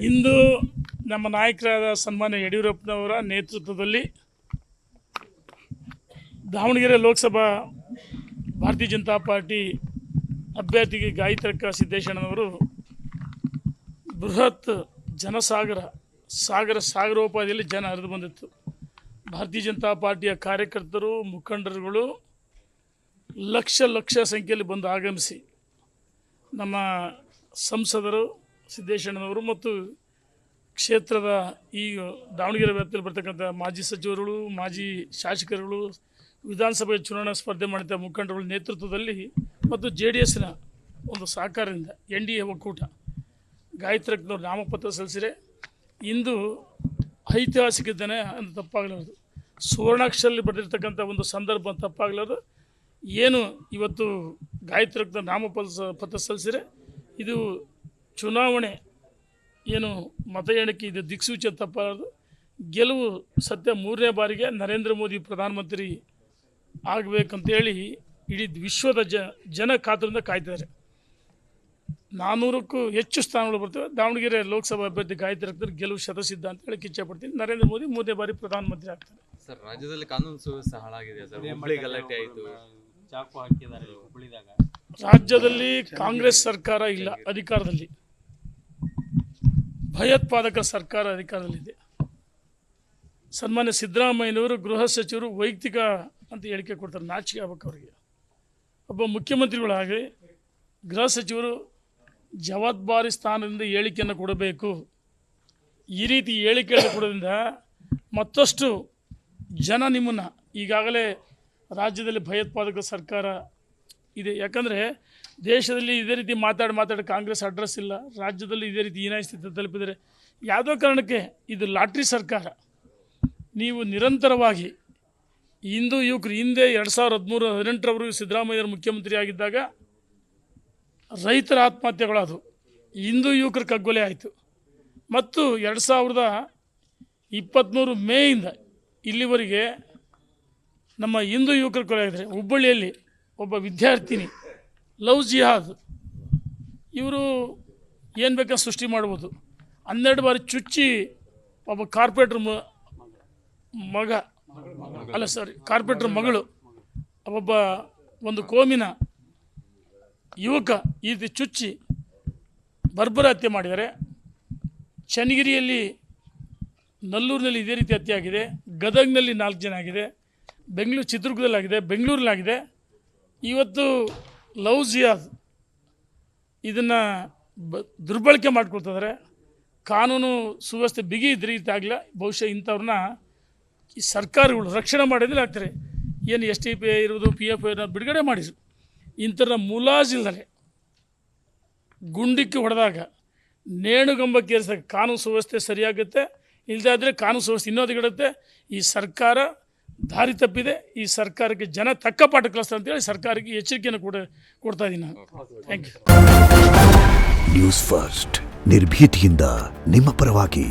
ಇಂದು ನಮ್ಮ ನಾಯಕರಾದ ಸನ್ಮಾನ್ಯ ಯಡಿಯೂರಪ್ಪನವರ ನೇತೃತ್ವದಲ್ಲಿ ದಾವಣಗೆರೆ ಲೋಕಸಭಾ ಭಾರತೀಯ ಜನತಾ ಪಾರ್ಟಿ ಅಭ್ಯರ್ಥಿಗೆ ಗಾಯತ್ರಕ್ಕ ಸಿದ್ದೇಶಣ್ಣನವರು ಬೃಹತ್ ಸಾಗರೋಪಾದಿಯಲ್ಲಿ ಜನ ಹರಿದು ಬಂದಿತ್ತು. ಭಾರತೀಯ ಜನತಾ ಪಾರ್ಟಿಯ ಕಾರ್ಯಕರ್ತರು, ಮುಖಂಡರುಗಳು ಲಕ್ಷ ಸಂಖ್ಯೆಯಲ್ಲಿ ಬಂದು ಆಗಮಿಸಿ ನಮ್ಮ ಸಂಸದರು ಸಿದ್ದೇಶಣ್ಣನವರು ಮತ್ತು ಕ್ಷೇತ್ರದ ಈ ದಾವಣಗೆರೆ ವ್ಯಾಪ್ತಿಯಲ್ಲಿ ಬರ್ತಕ್ಕಂಥ ಮಾಜಿ ಸಚಿವರುಗಳು, ಮಾಜಿ ಶಾಸಕರುಗಳು, ವಿಧಾನಸಭೆ ಚುನಾವಣಾ ಸ್ಪರ್ಧೆ ಮಾಡಿದ ಮುಖಂಡರುಗಳ ನೇತೃತ್ವದಲ್ಲಿ ಮತ್ತು JDSನ ಒಂದು ಸಹಕಾರದಿಂದ NDA ಒಕ್ಕೂಟ ಗಾಯತ್ರಜ್ಞರು ನಾಮಪತ್ರ ಸಲ್ಲಿಸಿದರೆ ಇಂದು ಐತಿಹಾಸಿಕ ದಿನ ಅಂತ ತಪ್ಪಾಗಲಾರದು. ಸುವರ್ಣಾಕ್ಷರಲ್ಲಿ ಬರೆದಿರ್ತಕ್ಕಂಥ ಒಂದು ಸಂದರ್ಭ ತಪ್ಪಾಗಲಾರದು. ಏನು ಇವತ್ತು ಗಾಯತ್ರಜ್ಞ ನಾಮಪತ್ರ ಸಲ್ಲಿಸಿದರೆ ಇದು ಚುನಾವಣೆ ಏನು ಮತ ಎಣಿಕೆ ಇದು ದಿಕ್ಸೂಚಿ ತಪ್ಪಾಗಲಾರದು. ಗೆಲುವು ಸತ್ಯ 3ನೇ ಬಾರಿಗೆ ನರೇಂದ್ರ ಮೋದಿ ಪ್ರಧಾನಮಂತ್ರಿ ಆಗಬೇಕಂತೇಳಿ ಇಡೀ ವಿಶ್ವದ ಜನ ಕಾತುರದಿಂದ ಕಾಯ್ತಾರೆ. 400ಕ್ಕೂ ಹೆಚ್ಚು ಸ್ಥಾನಗಳು ಬರ್ತವೆ. ದಾವಣಗೆರೆ ಲೋಕಸಭಾ ಅಭ್ಯರ್ಥಿ ಗಾಯತ್ರಜ್ಞರು ಗೆಲುವು ಶತಸಿದ್ಧ ಅಂತ ಹೇಳಿ ಇಚ್ಛೆಪಡ್ತೀನಿ. ನರೇಂದ್ರ ಮೋದಿ 3ನೇ ಬಾರಿ ಪ್ರಧಾನಮಂತ್ರಿ ಆಗ್ತಾರೆ. ಸರ್, ರಾಜ್ಯದಲ್ಲಿ ಕಾನೂನು ಸುವ್ಯವಸ್ಥೆ ಹಾಳಾಗಿದೆ ಸರ್. ಹುಬ್ಬಳ್ಳಿ ಗಲಾಟೆ ಆಯಿತು, ಚಾಕು ಹಾಕಿದ್ದಾರೆ ಹುಬ್ಬಳ್ಳಿದಾಗ. ರಾಜ್ಯದಲ್ಲಿ ಕಾಂಗ್ರೆಸ್ ಸರ್ಕಾರ ಇಲ್ಲ ಅಧಿಕಾರದಲ್ಲಿ, ಭಯೋತ್ಪಾದಕ ಸರ್ಕಾರ ಅಧಿಕಾರದಲ್ಲಿದೆ. ಸನ್ಮಾನ್ಯ ಸಿದ್ದರಾಮಯ್ಯನವರು ಗೃಹ ಸಚಿವರು ವೈಯಕ್ತಿಕ ಅಂತ ಹೇಳಿಕೆ ಕೊಡ್ತಾರೆ. ನಾಚಿಕೆ ಆಗ್ಬೇಕು ಅವರಿಗೆ. ಒಬ್ಬ ಮುಖ್ಯಮಂತ್ರಿಗಳಾಗಿ ಗೃಹ ಸಚಿವರು ಜವಾಬ್ದಾರಿ ಸ್ಥಾನದಿಂದ ಹೇಳಿಕೆಯನ್ನು ಕೊಡಬೇಕು. ಈ ರೀತಿ ಹೇಳಿಕೆಯನ್ನು ಕೊಡೋದ್ರಿಂದ ಮತ್ತಷ್ಟು ಜನ ನಿಮ್ಮನ್ನು ಈಗಾಗಲೇ ರಾಜ್ಯದಲ್ಲಿ ಭಯೋತ್ಪಾದಕ ಸರ್ಕಾರ ಇದೆ. ಯಾಕಂದರೆ ದೇಶದಲ್ಲಿ ಇದೇ ರೀತಿ ಮಾತಾಡಿ ಕಾಂಗ್ರೆಸ್ ಅಡ್ರೆಸ್ ಇಲ್ಲ. ರಾಜ್ಯದಲ್ಲಿ ಇದೇ ರೀತಿ ಹೀನಾಯ ಸ್ಥಿತಿ ತಲುಪಿದರೆ ಯಾವುದೋ ಕಾರಣಕ್ಕೆ ಇದು ಲಾಟ್ರಿ ಸರ್ಕಾರ. ನೀವು ನಿರಂತರವಾಗಿ ಹಿಂದೂ ಯುವಕರು ಹಿಂದೆ 2013-18ರವರೆಗೂ ಸಿದ್ದರಾಮಯ್ಯವರು ಮುಖ್ಯಮಂತ್ರಿ ಆಗಿದ್ದಾಗ ರೈತರ ಆತ್ಮಹತ್ಯೆಗಳಾದವು, ಹಿಂದೂ ಯುವಕರ ಕಗ್ಗೊಲೆ ಆಯಿತು. ಮತ್ತು 2023 ಮೇಯಿಂದ ಇಲ್ಲಿವರೆಗೆ ನಮ್ಮ ಹಿಂದೂ ಯುವಕರ ಕೊಲೆ ಆಗಿದ್ದಾರೆ. ಹುಬ್ಬಳ್ಳಿಯಲ್ಲಿ ಒಬ್ಬ ವಿದ್ಯಾರ್ಥಿನಿ ಲವ್ ಜಿಹಾದ್, ಇವರು ಏನು ಬೇಕಾದ್ರೆ ಸೃಷ್ಟಿ ಮಾಡ್ಬೋದು. 12 ಬಾರಿ ಚುಚ್ಚಿ ಒಬ್ಬ ಕಾರ್ಪೊರೇಟ್ರ್ ಕಾರ್ಪೊರೇಟ್ರ್ ಮಗಳು, ಒಬ್ಬ ಒಂದು ಕೋಮಿನ ಯುವಕ ಈ ರೀತಿ ಚುಚ್ಚಿ ಬರ್ಬರ ಹತ್ಯೆ ಮಾಡಿದ್ದಾರೆ. ಚನ್ನಗಿರಿಯಲ್ಲಿ, ನಲ್ಲೂರಿನಲ್ಲಿ ಇದೇ ರೀತಿ ಹತ್ಯೆ ಆಗಿದೆ. ಗದಗ್ನಲ್ಲಿ 4 ಜನ ಆಗಿದೆ. ಚಿತ್ರದುರ್ಗದಲ್ಲಾಗಿದೆ, ಬೆಂಗಳೂರಲ್ಲಾಗಿದೆ. ಇವತ್ತು ಲವ್ ಜಿಯಾದ್ ಇದನ್ನು ದುರ್ಬಳಕೆ ಮಾಡ್ಕೊಳ್ತಿದ್ದಾರೆ. ಕಾನೂನು ಸುವ್ಯವಸ್ಥೆ ಬಿಗಿ ಇದ್ರೆ ಇದಾಗಲ್ಲ. ಬಹುಶಃ ಇಂಥವ್ರನ್ನ ಈ ಸರ್ಕಾರಗಳು ರಕ್ಷಣೆ ಮಾಡೋದಿಲ್ಲ ಆಗ್ತಾರೆ. ಏನು STP ಇರ್ಬೋದು, PF ಬಿಡುಗಡೆ ಮಾಡಿದ್ರು. ಇಂಥವ್ರನ್ನ ಮುಲಾಜಿಲ್ದಲೆ ಗುಂಡಿಕ್ಕಿ ಹೊಡೆದಾಗ ನೇಣುಗಂಬಕ್ಕೆ ಏರಿಸಿದಾಗ ಕಾನೂನು ಸುವ್ಯವಸ್ಥೆ ಸರಿಯಾಗುತ್ತೆ. ಇಲ್ಲದಾದರೆ ಕಾನೂನು ಸುವ್ಯವಸ್ಥೆ ಇನ್ನೋದಿಗಿಡುತ್ತೆ. ಈ ಸರ್ಕಾರ ದಾರಿ ತಪ್ಪಿದೆ. ಈ ಸರ್ಕಾರಕ್ಕೆ ಜನ ತಕ್ಕ ಪಾಠ ಕಲಿಸ್ತಾರೆ ಅಂತೇಳಿ ಸರ್ಕಾರಕ್ಕೆ ಎಚ್ಚರಿಕೆಯನ್ನು ಕೊಡ್ತಾ ಇದ್ದೀನಿ ನಾನು. Thank you. ನ್ಯೂಸ್ ಫಸ್ಟ್, ನಿರ್ಭೀತಿಯಿಂದ ನಿಮ್ಮ ಪರವಾಗಿ.